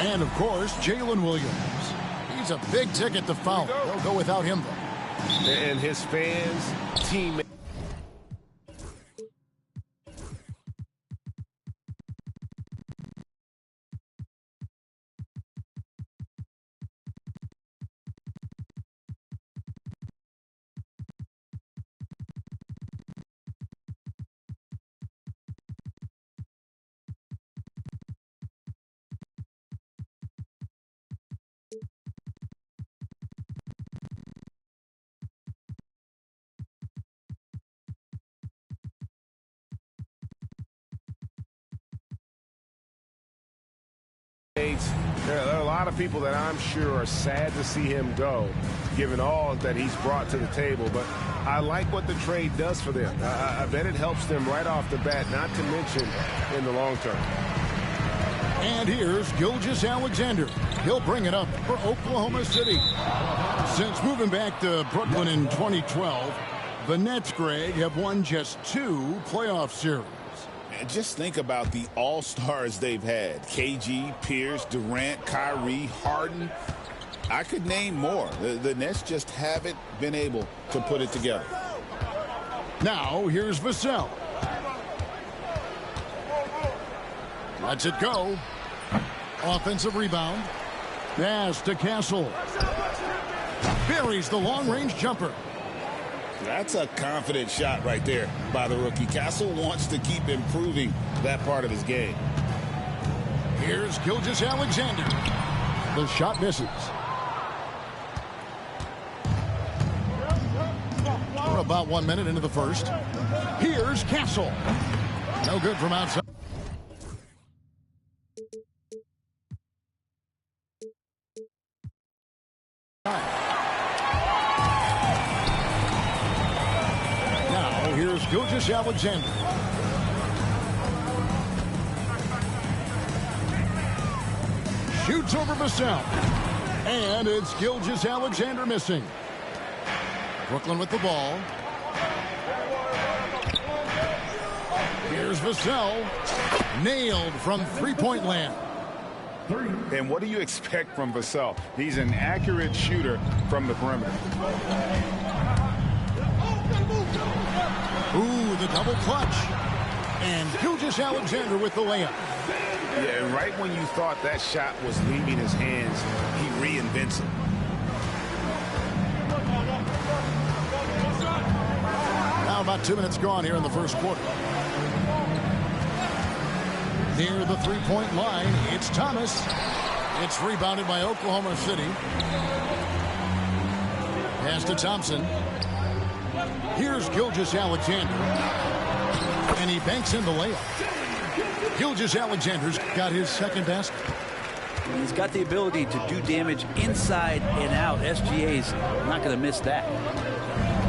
And, of course, Jalen Williams. He's a big ticket to foul. They'll go without him, though. And his fans, teammates. There are a lot of people that I'm sure are sad to see him go, given all that he's brought to the table. But I like what the trade does for them. I bet it helps them right off the bat, not to mention in the long term. And here's Gilgeous-Alexander. He'll bring it up for Oklahoma City. Since moving back to Brooklyn in 2012, the Nets, Greg, have won just 2 playoff series. Just think about the all-stars they've had. KG, Pierce, Durant, Kyrie, Harden. I could name more. The Nets just haven't been able to put it together. Now, here's Vassell. Lets it go. Offensive rebound. Pass to Castle. Buries the long-range jumper. That's a confident shot right there by the rookie. Castle wants to keep improving that part of his game. Here's Gilgeous-Alexander. The shot misses. We're about 1 minute into the first. Here's Castle. No good from outside. Here's Gilgeous-Alexander. Shoots over Vassell. And it's Gilgeous-Alexander missing. Brooklyn with the ball. Here's Vassell. Nailed from three-point land. And what do you expect from Vassell? He's an accurate shooter from the perimeter. Ooh, the double clutch. And Gilgeous-Alexander with the layup. Yeah, and right when you thought that shot was leaving his hands, he reinvents it. Now about 2 minutes gone here in the first quarter. Near the three-point line, it's Thomas. It's rebounded by Oklahoma City. Pass to Thompson. Here's Gilgeous-Alexander. And he banks in the layup. Gilgeous-Alexander's got his second basket. He's got the ability to do damage inside and out. SGA's not going to miss that.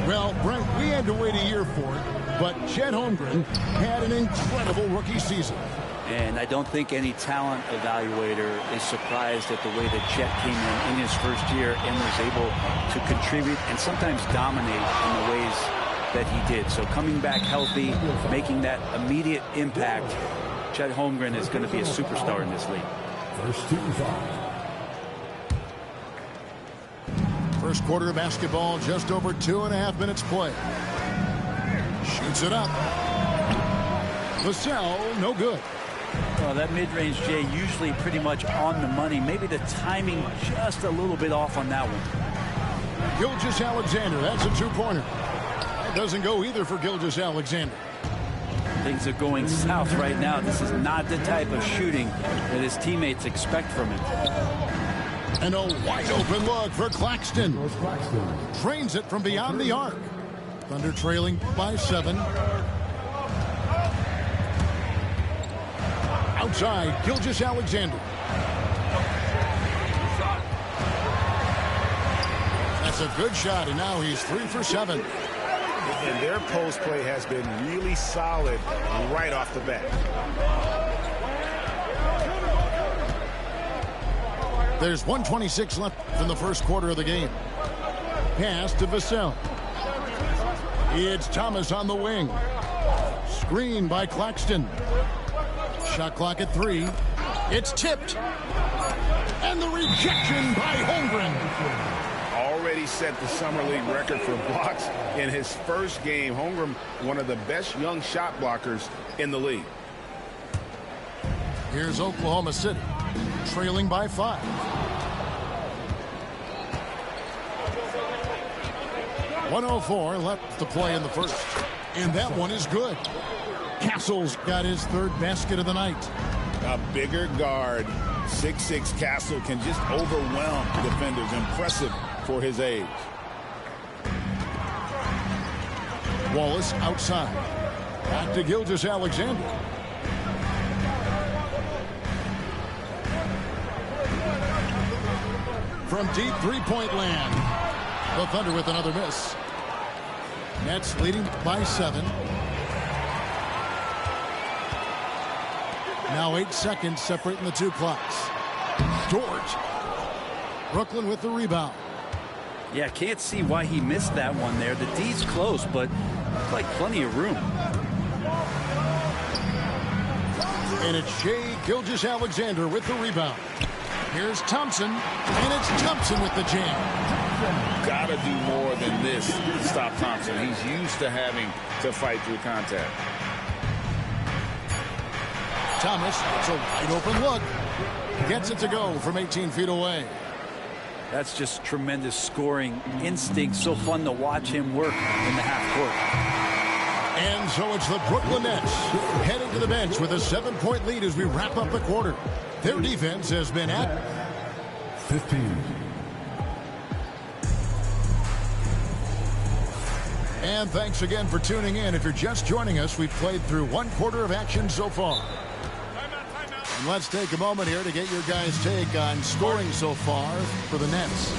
Well, Brent, we had to wait a year for it, but Chet Holmgren had an incredible rookie season. And I don't think any talent evaluator is surprised at the way that Chet came in his first year and was able to contribute and sometimes dominate in the ways that he did. So coming back healthy, making that immediate impact, Chet Holmgren is going to be a superstar in this league. First quarter of basketball, just over 2.5 minutes play. Shoots it up. Vassell, no good. Well, that mid-range, Jay, usually pretty much on the money. Maybe the timing just a little bit off on that one. Gilgeous-Alexander, that's a two-pointer. That doesn't go either for Gilgeous-Alexander. Things are going south right now. This is not the type of shooting that his teammates expect from him. And a wide open look for Claxton. Trains it from beyond the arc. Thunder trailing by 7. Outside, Gilgeous-Alexander. That's a good shot, and now he's 3 for 7. And their post play has been really solid right off the bat. There's 1:26 left in the first quarter of the game. Pass to Vassell. It's Thomas on the wing. Screen by Claxton. Shot clock at 3. It's tipped. And the rejection by Holmgren. Already set the Summer League record for blocks in his first game. Holmgren, one of the best young shot blockers in the league. Here's Oklahoma City, trailing by 5. .104 left to play in the first. And that one is good. Castle's got his 3rd basket of the night. A bigger guard, 6'6" Castle, can just overwhelm defenders. Impressive for his age. Wallace outside. Back to Gilgeous-Alexander. From deep three-point land. The Thunder with another miss. Nets leading by 7. Now 8 seconds separating the 2 clocks. George. Brooklyn with the rebound. Yeah, can't see why he missed that one there. The D's close, but looks like plenty of room. And it's Shai Gilgeous-Alexander with the rebound. Here's Thompson, and it's Thompson with the jam. Gotta do more than this to stop Thompson. He's used to having to fight through contact. Thomas, it's a wide open look. Gets it to go from 18 feet away. That's just tremendous scoring instinct. So fun to watch him work in the half court. And so it's the Brooklyn Nets heading to the bench with a 7-point lead as we wrap up the quarter. Their defense has been at 15. And thanks again for tuning in. If you're just joining us, we've played through 1 quarter of action so far. And let's take a moment here to get your guys' take on scoring so far for the Nets.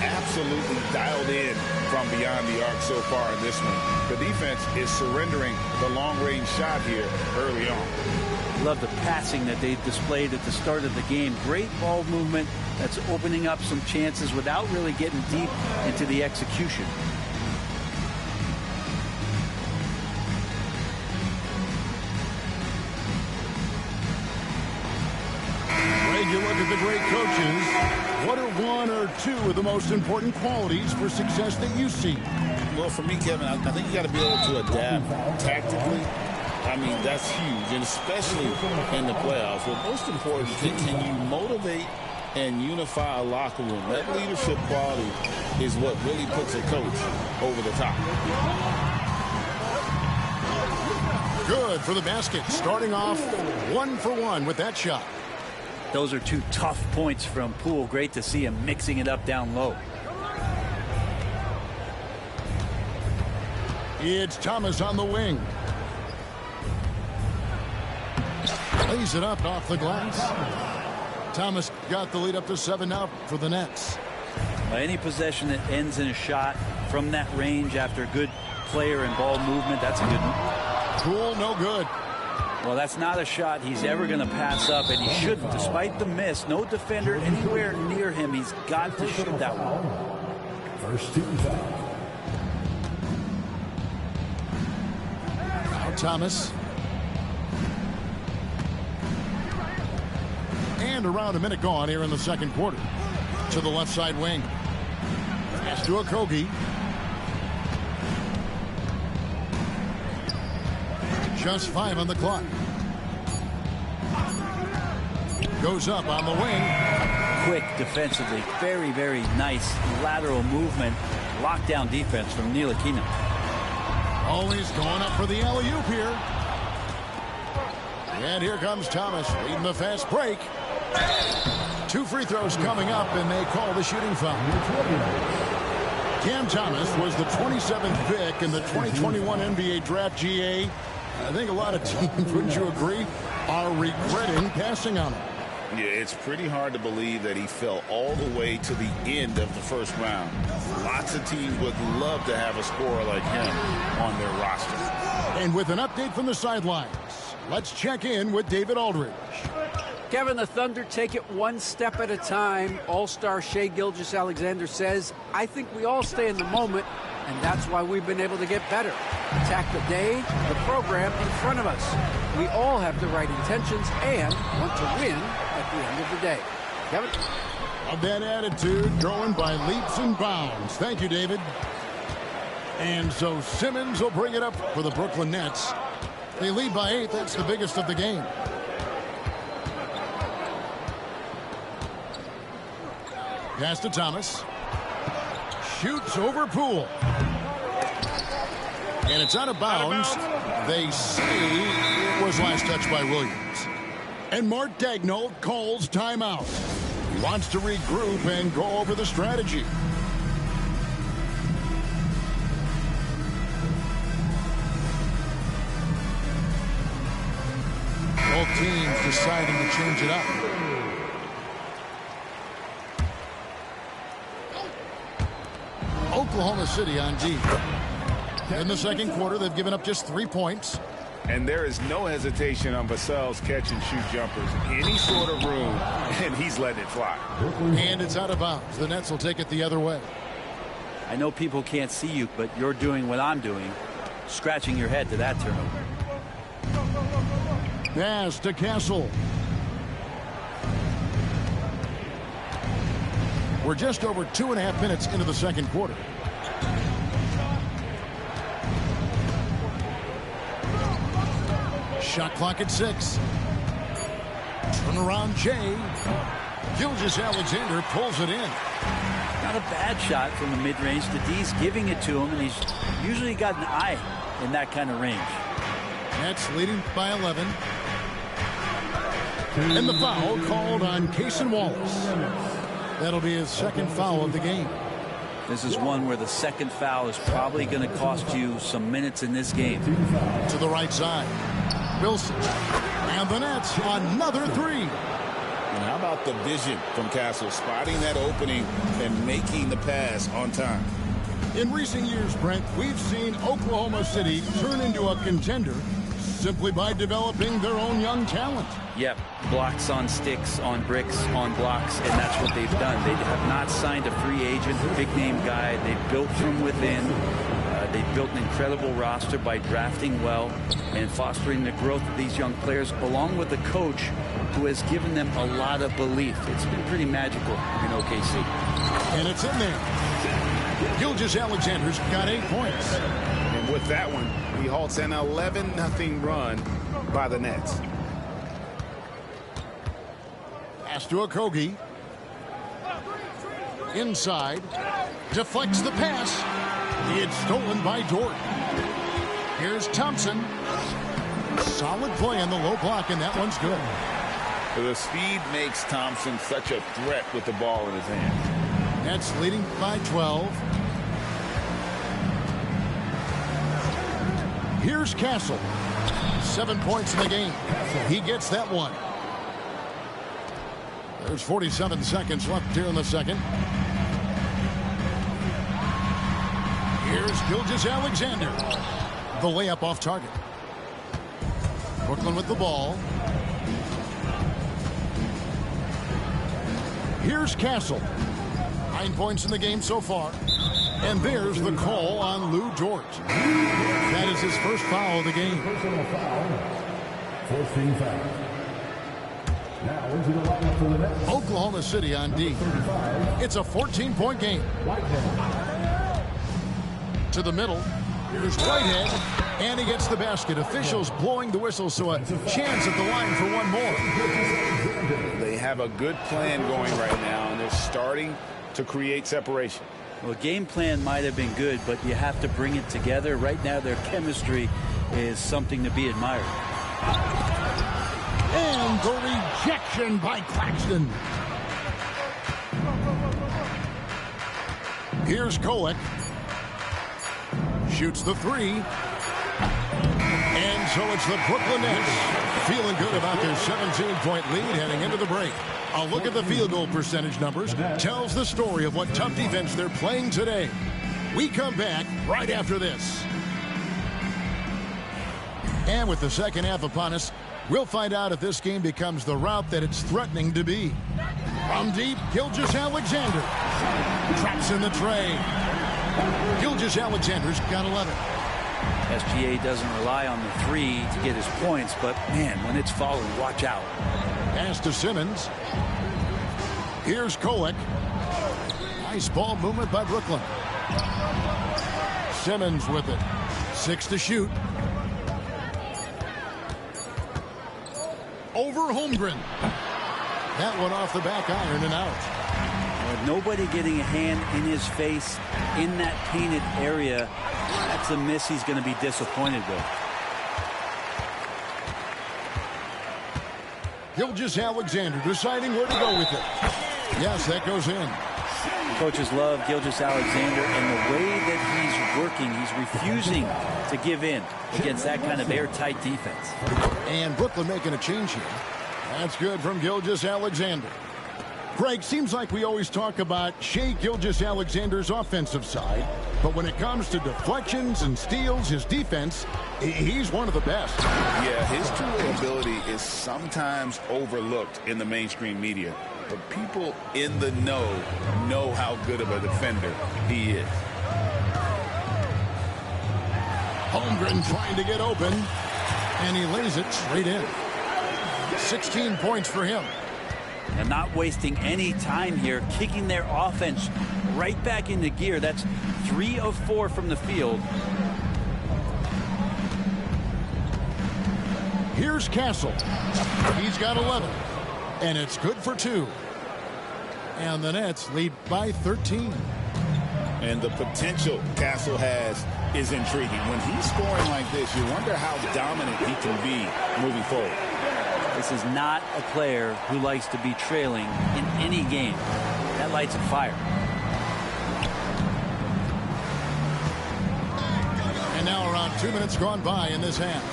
Absolutely dialed in from beyond the arc so far in this one. The defense is surrendering the long-range shot here early on. Love the passing that they displayed at the start of the game. Great ball movement that's opening up some chances without really getting deep into the execution. You look at the great coaches. What are 1 or 2 of the most important qualities for success that you see? Well, for me, Kevin, I think you got to be able to adapt tactically. I mean, that's huge, and especially in the playoffs. But most important, can you motivate and unify a locker room? That leadership quality is what really puts a coach over the top. Good for the basket. Starting off 1 for 1 with that shot. Those are 2 tough points from Poole. Great to see him mixing it up down low. It's Thomas on the wing. Lays it up off the glass. Thomas got the lead up to 7 now for the Nets. Any possession that ends in a shot from that range after good player and ball movement, that's a good one. Poole, no good. Well, that's not a shot he's ever going to pass up, and he shouldn't. Despite the miss, no defender anywhere near him. He's got to shoot that one. First team foul. Now Thomas. And around a minute gone here in the second quarter. To the left side wing. Pass to Okogie. Just 5 on the clock. Goes up on the wing. Quick defensively. Very, very nice lateral movement. Lockdown defense from Ntilikina. Always going up for the alley-oop here. And here comes Thomas leading the fast break. 2 free throws coming up, and they call the shooting foul. Cam Thomas was the 27th pick in the 2021 NBA Draft. GA. I think a lot of teams, wouldn't you agree, are regretting passing on him. Yeah, it's pretty hard to believe that he fell all the way to the end of the first round. Lots of teams would love to have a scorer like him on their roster. And with an update from the sidelines, let's check in with David Aldridge. Kevin, the Thunder take it one step at a time. All-star Shai Gilgeous-Alexander says, I think we all stay in the moment, and that's why we've been able to get better. Attack the day, the program in front of us. We all have the right intentions and want to win at the end of the day. Kevin? Of that attitude, growing by leaps and bounds. Thank you, David. And so Simmons will bring it up for the Brooklyn Nets. They lead by 8. That's the biggest of the game. Pass to Thomas. Shoots over Poole. And it's out of bounds. They say it was last touched by Williams. And Mark Daigneault calls timeout. He wants to regroup and go over the strategy. Both teams deciding to change it up. Oklahoma City on D. In the second quarter, they've given up just 3 points. And there is no hesitation on Vassell's catch-and-shoot jumpers. Any sort of room, and he's letting it fly. And it's out of bounds. The Nets will take it the other way. I know people can't see you, but you're doing what I'm doing, scratching your head to that turnover. Pass to Castle. We're just over 2.5 minutes into the second quarter. Shot clock at 6. Turnaround Jay. Gilgeous-Alexander pulls it in. Not a bad shot from the mid-range. The D's giving it to him, and he's usually got an eye in that kind of range. Nets leading by 11. And the foul called on Cason Wallace. That'll be his second foul of the game. This is one where the second foul is probably going to cost you some minutes in this game. To the right side. Wilson. And the Nets, another 3. And how about the vision from Castle, spotting that opening and making the pass on time? In recent years, Brent, we've seen Oklahoma City turn into a contender simply by developing their own young talent. Yep, blocks on sticks, on bricks, on blocks, and that's what they've done. They have not signed a free agent, a big-name guy. They've built from within. They've built an incredible roster by drafting well and fostering the growth of these young players, along with a coach who has given them a lot of belief. It's been pretty magical in OKC. And it's in there. Gilgeous-Alexander's got 8 points. And with that one, he halts an 11-0 run by the Nets. Pass to Okogie. Inside. Deflects the pass. It's stolen by Dort. Here's Thompson. Solid play on the low block, and that one's good. The speed makes Thompson such a threat with the ball in his hands. Nets leading by 12. Here's Castle. 7 points in the game. He gets that one. There's 47 seconds left here in the second. Here's Gilgeous-Alexander. The layup off target. Brooklyn with the ball. Here's Castle. 9 points in the game so far. And there's the call on Lou Dort. That is his first foul of the game. Personal foul. 14 foul. Now into the lineup for the Nets. Oklahoma City on D. 35. It's a 14-point game. Whitehead. To the middle. Here's Whitehead. And he gets the basket. Officials blowing the whistle, so a chance at the line for one more. They have a good plan going right now, and they're starting to create separation. Well, game plan might have been good, but you have to bring it together. Right now, their chemistry is something to be admired. And the rejection by Claxton. Here's Kolek. Shoots the three. And so it's the Brooklyn Nets feeling good about their 17-point lead heading into the break. A look at the field goal percentage numbers tells the story of what tough defense they're playing today. We come back right after this. And with the second half upon us, we'll find out if this game becomes the route that it's threatening to be. From deep, Gilgeous-Alexander traps in the tray. Gilgeous-Alexander's got 11. SGA doesn't rely on the three to get his points, but man, when it's falling, watch out. Pass to Simmons. Here's Kolek. Nice ball movement by Brooklyn. Simmons with it. 6 to shoot. Over Holmgren. That one off the back iron and out. With nobody getting a hand in his face in that painted area, that's a miss he's going to be disappointed with. Gilgeous-Alexander deciding where to go with it. Yes, that goes in. Coaches love Gilgeous-Alexander and the way that he's working. He's refusing to give in against that kind of airtight defense. And Brooklyn making a change here. That's good from Gilgeous-Alexander. Greg, seems like we always talk about Shai Gilgeous-Alexander's offensive side, but when it comes to deflections and steals, his defense, he's one of the best. Yeah, his two-way ability is sometimes overlooked in the mainstream media, but people in the know how good of a defender he is. Holmgren trying to get open, and he lays it straight in. 16 points for him. And not wasting any time here, kicking their offense right back into gear. That's 3 of 4 from the field. Here's Castle. He's got 11. And it's good for 2. And the Nets lead by 13. And the potential Castle has is intriguing. When he's scoring like this, you wonder how dominant he can be moving forward. This is not a player who likes to be trailing in any game. That lights a fire. And now around 2 minutes gone by in this half.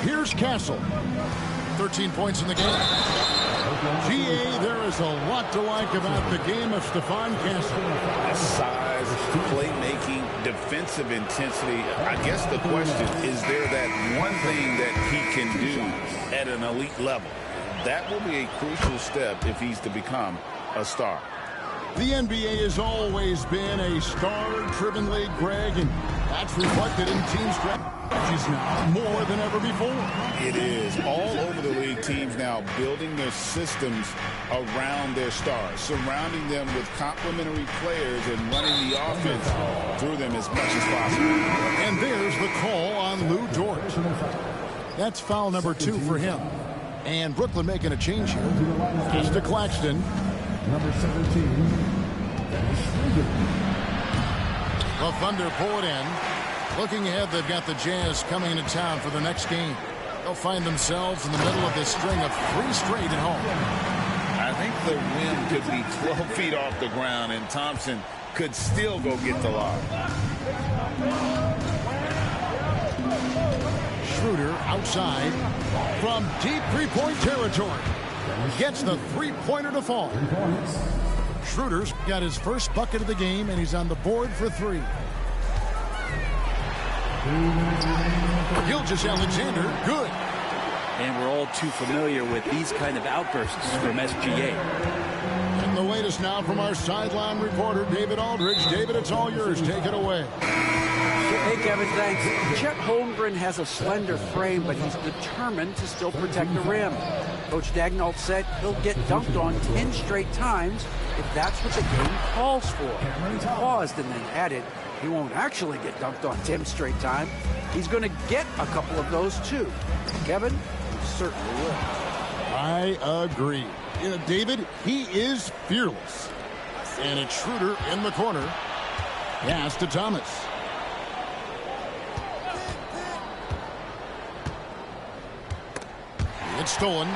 Here's Castle. 13 points in the game. GA, there is a lot to like about the game of Stephon Castle. Size, playmaking, defensive intensity. I guess the question is there that one thing that he can do at an elite level? That will be a crucial step if he's to become a star. The NBA has always been a star-driven league, Greg, and that's reflected in team strategies now more than ever before. It is. All over the league, teams now building their systems around their stars, surrounding them with complementary players and running the offense through them as much as possible. And there's the call on Lou Dort. That's foul number 2 for him. And Brooklyn making a change here. It's to Claxton. Number 17. The Thunder pull it in. Looking ahead, they've got the Jazz coming into town for the next game. They'll find themselves in the middle of this string of 3 straight at home. I think the rim could be 12 feet off the ground, and Thompson could still go get the lob. Schroeder outside from deep three-point territory. Gets the three-pointer to fall. Schroeder's got his first bucket of the game, and he's on the board for 3. Gilgeous-Alexander, good. And we're all too familiar with these kind of outbursts from SGA. And the latest now from our sideline reporter, David Aldridge. David, it's all yours. Take it away. Hey, Kevin, thanks. Chet Holmgren has a slender frame, but he's determined to still protect the rim. Coach Daigneault said he'll get dunked on 10 straight times if that's what the game calls for. He paused and then added, he won't actually get dunked on 10 straight times. He's going to get a couple of those, too. Kevin, he certainly will. I agree. David, he is fearless. And it's Schroeder in the corner. Pass to Thomas. It's stolen.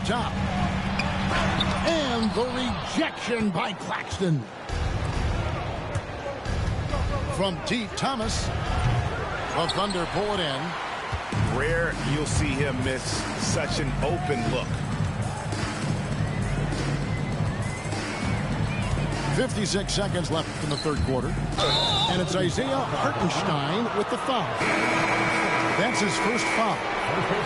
top. And the rejection by Claxton. From deep, Thomas. The Thunder pull it in. Rare you'll see him miss such an open look. 56 seconds left in the third quarter. And it's Isaiah Hartenstein with the foul. That's his first foul.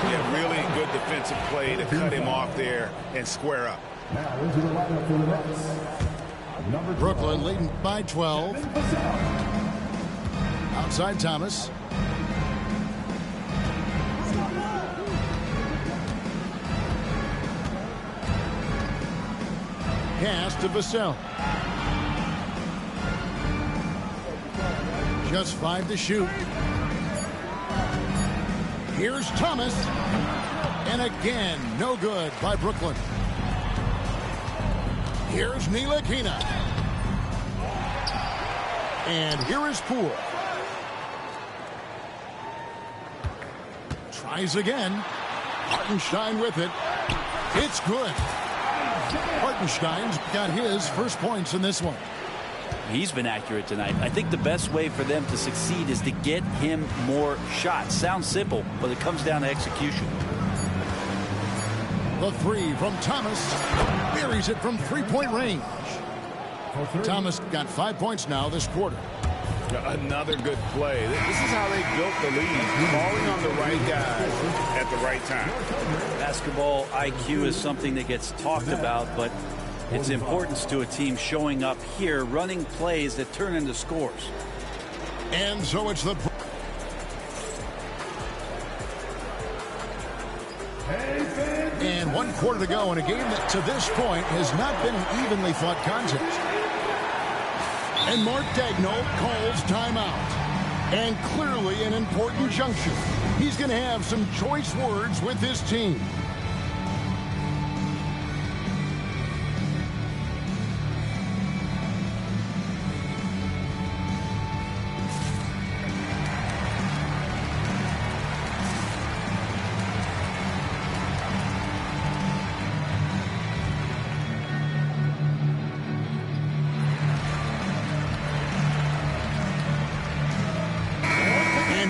Yeah, really good defensive play to cut him off there and square up. Now into the lineup for the Nets. Number 12. Brooklyn leading by 12. Outside Thomas. Pass to Vassell. Just 5 to shoot. Here's Thomas. And again, no good by Brooklyn. Here's Ntilikina. And here is Poole. Tries again. Hartenstein with it. It's good. Hartenstein's got his first points in this one. He's been accurate tonight. I think the best way for them to succeed is to get him more shots. Sounds simple, but it comes down to execution. The three from Thomas. Buries it from three-point range. Thomas got 5 points now this quarter. Another good play. This is how they built the lead. Calling on the right guy at the right time. Basketball IQ is something that gets talked about, but its importance to a team showing up here, running plays that turn into scores. And so it's the... And 1 quarter to go in a game that to this point has not been an evenly fought contest. And Mark Daigneault calls timeout. And clearly an important juncture. He's going to have some choice words with his team.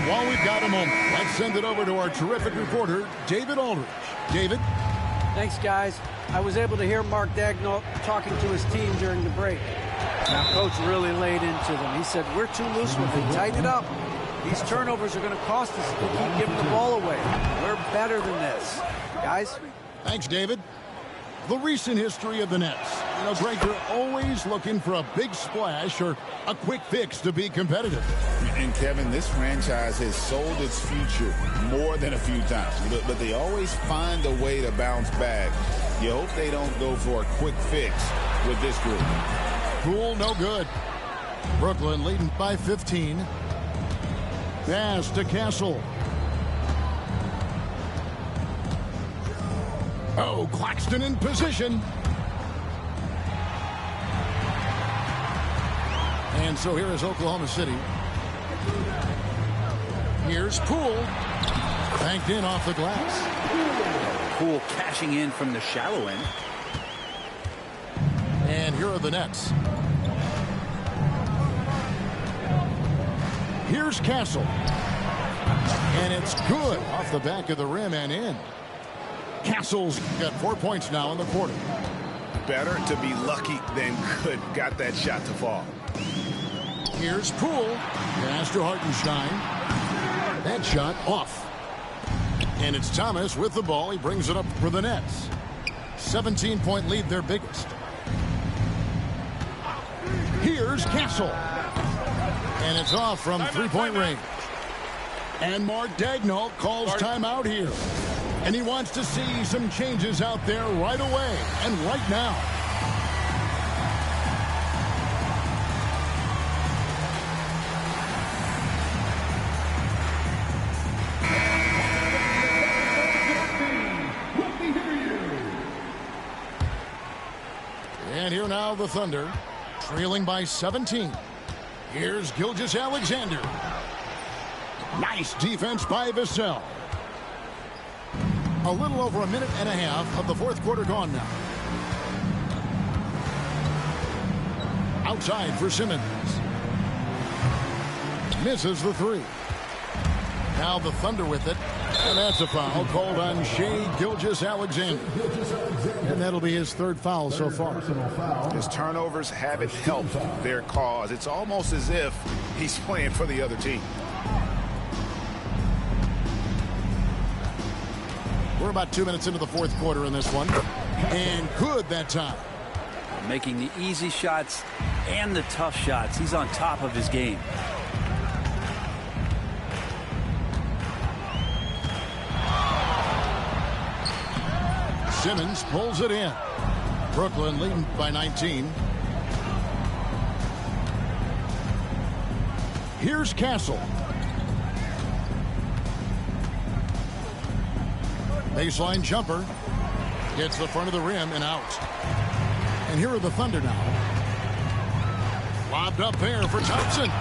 While we've got a moment, let's send it over to our terrific reporter, David Aldridge. David? Thanks, guys. I was able to hear Mark Daigneault talking to his team during the break. Now, Coach really laid into them. He said, we're too loose with it. Tighten it up. These turnovers are going to cost us if we keep giving the ball away. We're better than this. Guys? Thanks, David. The recent history of the Nets. You know, Greg, they're always looking for a big splash or a quick fix to be competitive. And, Kevin, this franchise has sold its future more than a few times. But they always find a way to bounce back. You hope they don't go for a quick fix with this group. Poole, no good. Brooklyn leading by 15. Pass to Castle. Oh, Claxton in position. And so here is Oklahoma City. Here's Poole. Banked in off the glass. Poole cashing in from the shallow end. And here are the Nets. Here's Castle. And it's good off the back of the rim and in. Castle's got 4 points now in the quarter. Better to be lucky than good. Got that shot to fall. Here's Poole. Pass to Hartenstein. That shot off. And it's Thomas with the ball. He brings it up for the Nets. 17-point lead, their biggest. Here's Castle. And it's off from three-point range. And Mark Daigneault calls timeout here. And he wants to see some changes out there right away and right now. And here now the Thunder, trailing by 17. Here's Gilgeous-Alexander. Nice defense by Vassell. A little over a minute and a half of the fourth quarter gone now. Outside for Simmons. Misses the three. Now the Thunder with it. And that's a foul called on Shai Gilgeous-Alexander. And that'll be his third foul so far. His turnovers haven't helped their cause. It's almost as if he's playing for the other team. We're about 2 minutes into the fourth quarter in this one. And good that time. Making the easy shots and the tough shots. He's on top of his game. Simmons pulls it in. Brooklyn leading by 19. Here's Castle. Baseline jumper. Gets the front of the rim and out. And here are the Thunder now. Lobbed up there for Thompson.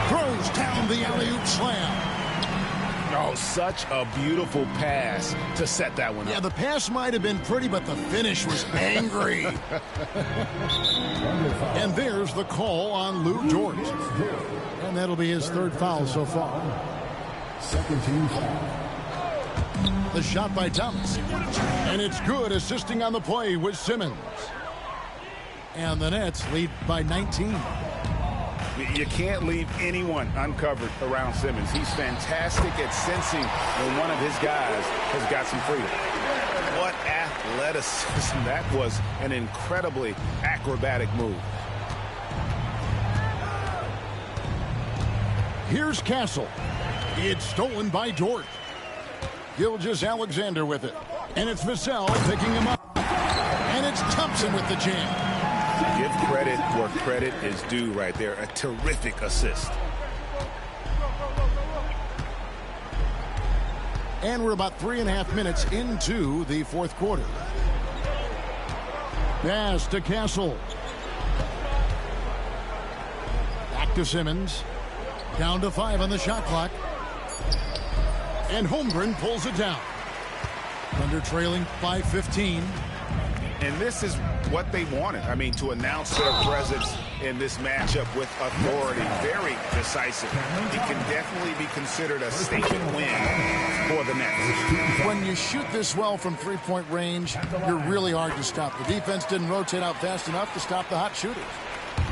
Throws down the alley-oop slam. Oh, such a beautiful pass to set that one up. Yeah, the pass might have been pretty, but the finish was angry. And there's the call on Lou Dort. And that'll be his third foul so far. Second team foul. The shot by Thomas. And it's good, assisting on the play with Simmons. And the Nets lead by 19. You can't leave anyone uncovered around Simmons. He's fantastic at sensing when one of his guys has got some freedom. What athleticism. That was an incredibly acrobatic move. Here's Castle. It's stolen by Dort. Gilgeous-Alexander with it. And it's Vassell picking him up. And it's Thompson with the jam. Give credit where credit is due right there. A terrific assist. And we're about 3.5 minutes into the fourth quarter. Pass to Castle. Back to Simmons. Down to 5 on the shot clock. And Holmgren pulls it down. Thunder trailing 5-15. And this is what they wanted. I mean, to announce their presence in this matchup with authority. Very decisive. It can definitely be considered a statement win for the Nets. When you shoot this well from three-point range, you're really hard to stop. The defense didn't rotate out fast enough to stop the hot shooters.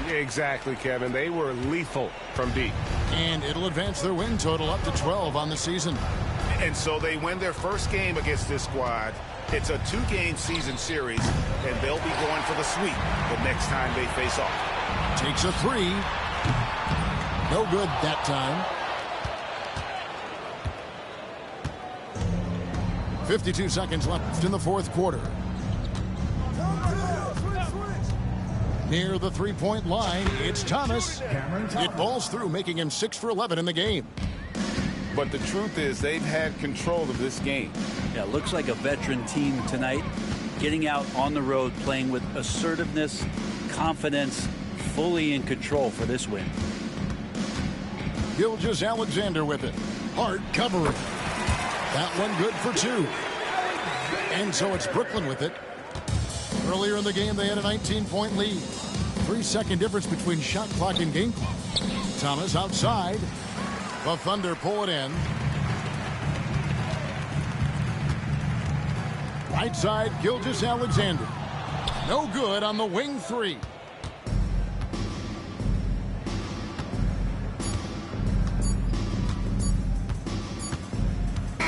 Exactly, Kevin. They were lethal from deep. And it'll advance their win total up to 12 on the season. And so they win their first game against this squad. It's a 2-game season series, and they'll be going for the sweep the next time they face off. Takes a three. No good that time. 52 seconds left in the fourth quarter. Near the three-point line, it's Thomas. It balls through, making him 6 for 11 in the game. But the truth is they've had control of this game. Yeah, looks like a veteran team tonight, getting out on the road, playing with assertiveness, confidence, fully in control for this win. Gilgeous-Alexander with it. Hard covering. That one good for 2. And so it's Brooklyn with it. Earlier in the game, they had a 19-point lead. 3-second difference between shot clock and game clock. Thomas outside. The Thunder pull it in. Right side, Gilgeous-Alexander. No good on the wing 3.